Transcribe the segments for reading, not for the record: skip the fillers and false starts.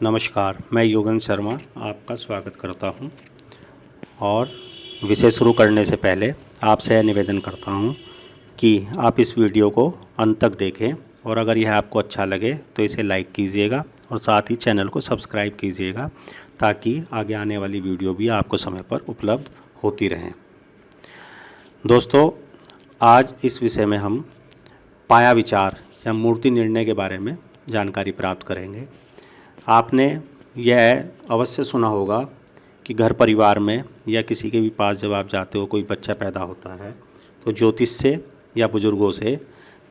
नमस्कार, मैं योगेंद्र शर्मा आपका स्वागत करता हूं और विषय शुरू करने से पहले आपसे यह निवेदन करता हूं कि आप इस वीडियो को अंत तक देखें और अगर यह आपको अच्छा लगे तो इसे लाइक कीजिएगा और साथ ही चैनल को सब्सक्राइब कीजिएगा ताकि आगे आने वाली वीडियो भी आपको समय पर उपलब्ध होती रहें। दोस्तों, आज इस विषय में हम पाया विचार या मूर्ति निर्णय के बारे में जानकारी प्राप्त करेंगे। आपने यह अवश्य सुना होगा कि घर परिवार में या किसी के भी पास जब आप जाते हो, कोई बच्चा पैदा होता है तो ज्योतिष से या बुज़ुर्गों से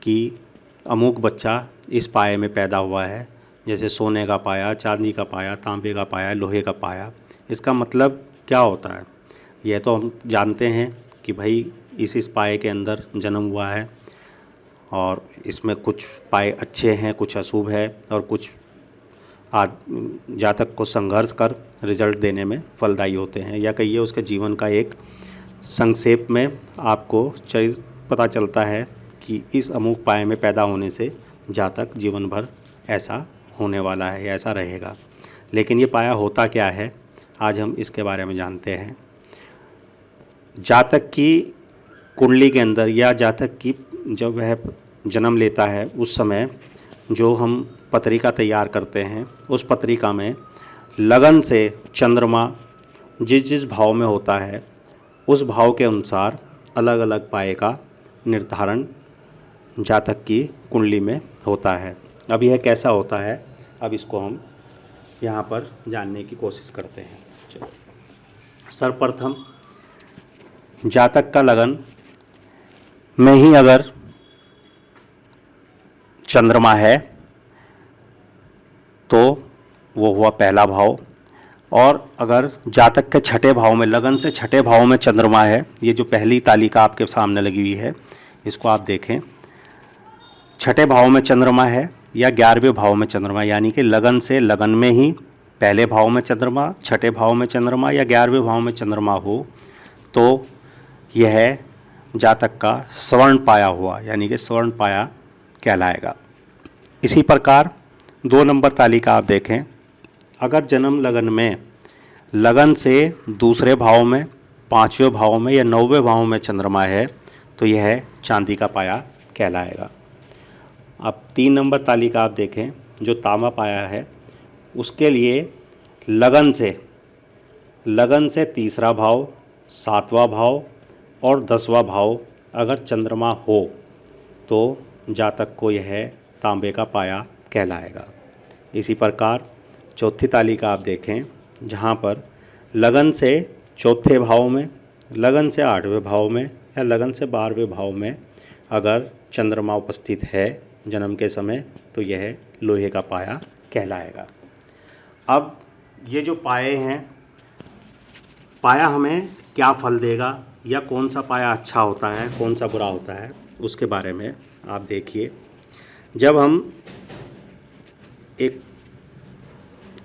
कि अमुक बच्चा इस पाए में पैदा हुआ है, जैसे सोने का पाया, चांदी का पाया, तांबे का पाया, लोहे का पाया। इसका मतलब क्या होता है? यह तो हम जानते हैं कि भाई इस पाए के अंदर जन्म हुआ है और इसमें कुछ पाए अच्छे हैं, कुछ अशुभ है और कुछ जातक को संघर्ष कर रिजल्ट देने में फलदायी होते हैं, या कहिए उसके जीवन का एक संक्षेप में आपको चरित्र पता चलता है कि इस अमुक पाए में पैदा होने से जातक जीवन भर ऐसा होने वाला है या ऐसा रहेगा। लेकिन ये पाया होता क्या है, आज हम इसके बारे में जानते हैं। जातक की कुंडली के अंदर या जातक की जब वह जन्म लेता है उस समय जो हम पत्रिका तैयार करते हैं, उस पत्रिका में लगन से चंद्रमा जिस जिस भाव में होता है उस भाव के अनुसार अलग अलग पाए का निर्धारण जातक की कुंडली में होता है। अब यह कैसा होता है, अब इसको हम यहाँ पर जानने की कोशिश करते हैं। चलो, सर्वप्रथम जातक का लगन में ही अगर चंद्रमा है तो वो हुआ पहला भाव, और अगर जातक के छठे भाव में, लगन से छठे भाव में चंद्रमा है, ये जो पहली तालिका आपके सामने लगी हुई है इसको आप देखें, छठे भाव में चंद्रमा है या 11वें भाव में चंद्रमा, यानी कि लगन से, लगन में ही पहले भाव में चंद्रमा, छठे भाव में चंद्रमा या 11वें भाव में चंद्रमा हो तो यह जातक का स्वर्ण पाया हुआ, यानी कि स्वर्ण पाया कहलाएगा। इसी प्रकार 2 नंबर तालिका आप देखें, अगर जन्म लगन में, लगन से दूसरे भाव में, 5वें भाव में या 9वें भाव में चंद्रमा है तो यह चांदी का पाया कहलाएगा। अब 3 नंबर तालिका आप देखें, जो तांबा पाया है उसके लिए लगन से तीसरा भाव, 7वां भाव और 10वां भाव अगर चंद्रमा हो तो जातक को यह तांबे का पाया कहलाएगा। इसी प्रकार चौथी तालिका आप देखें, जहाँ पर लगन से चौथे भाव में, लगन से 8वें भाव में या लगन से 12वें भाव में अगर चंद्रमा उपस्थित है जन्म के समय तो यह लोहे का पाया कहलाएगा। अब ये जो पाए हैं, पाया हमें क्या फल देगा या कौन सा पाया अच्छा होता है, कौन सा बुरा होता है, उसके बारे में आप देखिए। जब हम एक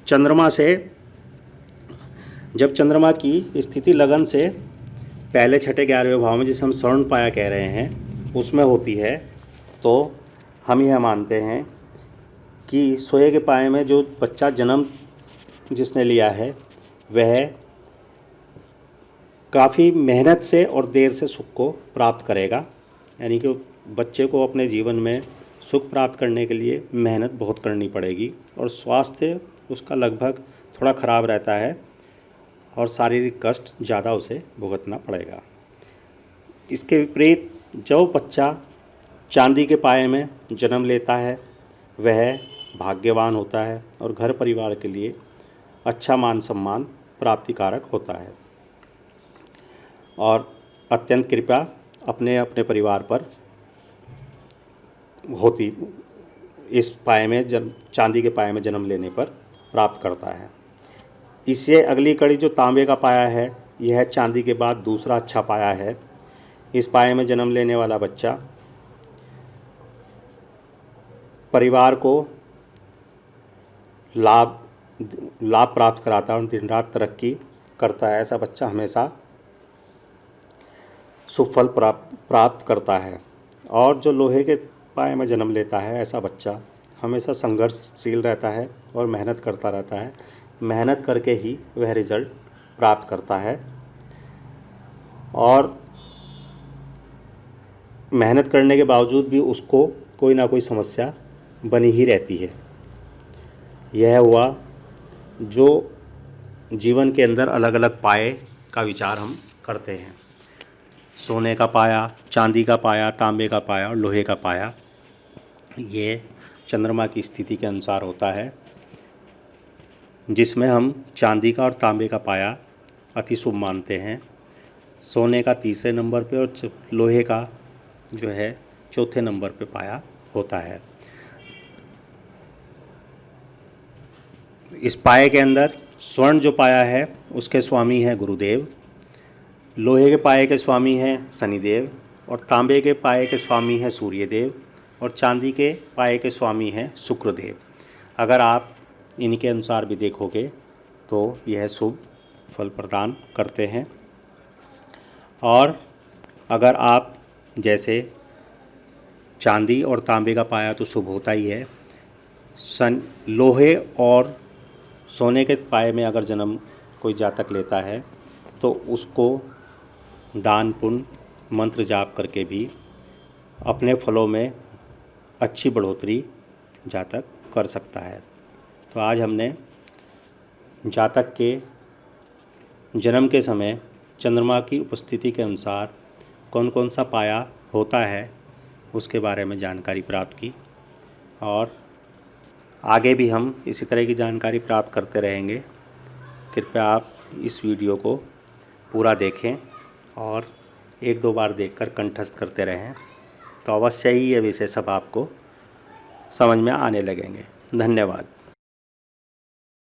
चंद्रमा से, जब चंद्रमा की स्थिति लगन से पहले छठे 11वें भाव में, जिसे हम स्वर्ण पाया कह रहे हैं, उसमें होती है तो हम यह मानते हैं कि सोए के पाए में जो बच्चा जन्म जिसने लिया है वह काफ़ी मेहनत से और देर से सुख को प्राप्त करेगा, यानी कि बच्चे को अपने जीवन में सुख प्राप्त करने के लिए मेहनत बहुत करनी पड़ेगी और स्वास्थ्य उसका लगभग थोड़ा ख़राब रहता है और शारीरिक कष्ट ज़्यादा उसे भुगतना पड़ेगा। इसके विपरीत जो बच्चा चांदी के पाए में जन्म लेता है वह भाग्यवान होता है और घर परिवार के लिए अच्छा मान सम्मान प्राप्तिकारक होता है और अत्यंत कृपा अपने अपने परिवार पर होती, इस पाए में चांदी के पाए में जन्म लेने पर प्राप्त करता है। इससे अगली कड़ी जो तांबे का पाया है, यह चांदी के बाद दूसरा अच्छा पाया है। इस पाए में जन्म लेने वाला बच्चा परिवार को लाभ प्राप्त कराता है और दिन रात तरक्की करता है। ऐसा बच्चा हमेशा सुफल प्राप्त करता है। और जो लोहे के पाए में जन्म लेता है ऐसा बच्चा हमेशा संघर्षशील रहता है और मेहनत करता रहता है। मेहनत करके ही वह रिज़ल्ट प्राप्त करता है और मेहनत करने के बावजूद भी उसको कोई ना कोई समस्या बनी ही रहती है। यह हुआ जो जीवन के अंदर अलग अलग पाए का विचार हम करते हैं। सोने का पाया, चांदी का पाया, तांबे का पाया और लोहे का पाया, ये चंद्रमा की स्थिति के अनुसार होता है, जिसमें हम चांदी का और तांबे का पाया अति शुभ मानते हैं। सोने का तीसरे नंबर पे और लोहे का जो है चौथे नंबर पे पाया होता है। इस पाए के अंदर स्वर्ण जो पाया है उसके स्वामी हैं गुरुदेव, लोहे के पाए के स्वामी हैं शनिदेव और तांबे के पाए के स्वामी हैं सूर्यदेव और चांदी के पाए के स्वामी हैं शुक्रदेव। अगर आप इनके अनुसार भी देखोगे तो यह शुभ फल प्रदान करते हैं। और अगर आप जैसे चांदी और तांबे का पाया तो शुभ होता ही है, लोहे और सोने के पाए में अगर जन्म कोई जातक लेता है तो उसको दान पुण्य मंत्र जाप करके भी अपने फलों में अच्छी बढ़ोतरी जातक कर सकता है। तो आज हमने जातक के जन्म के समय चंद्रमा की उपस्थिति के अनुसार कौन कौन सा पाया होता है उसके बारे में जानकारी प्राप्त की और आगे भी हम इसी तरह की जानकारी प्राप्त करते रहेंगे। कृपया आप इस वीडियो को पूरा देखें और एक दो बार देखकर कंठस्थ करते रहें, तो अवश्य ही ये विषय सब आपको समझ में आने लगेंगे। धन्यवाद।